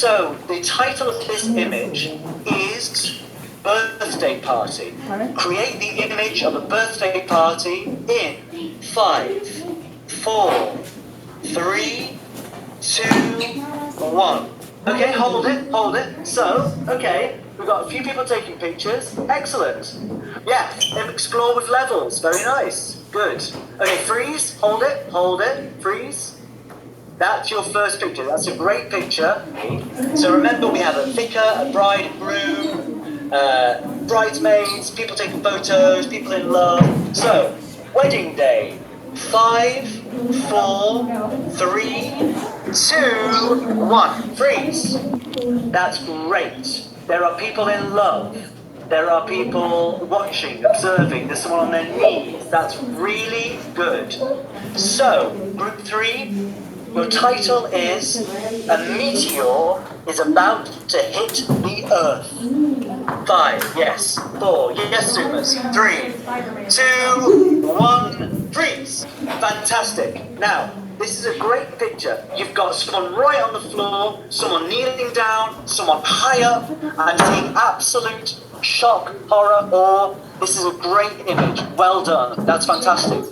So, the title of this image is Birthday Party. Create the image of a birthday party in 5, 4, 3, 2, 1. Okay, hold it. So, okay, we've got a few people taking pictures. Excellent. Yeah, explore with levels. Very nice. Good. Okay, freeze. Hold it. Freeze. That's your first picture. That's a great picture. So remember, we have a vicar, a bride and groom, bridesmaids, people taking photos, people in love. So, wedding day. 5, 4, 3, 2, 1. Freeze. That's great. There are people in love. There are people watching, observing. There's someone on their knees. That's really good. So, group 3, your title is A Meteor is About to Hit the Earth. 5, yes. 4, yes, Zoomers. 3, 2, 1, freeze. Fantastic. Now, this is a great picture. You've got someone right on the floor, someone kneeling down, someone high up, and seeing absolute shock, horror, awe. This is a great image. Well done. That's fantastic.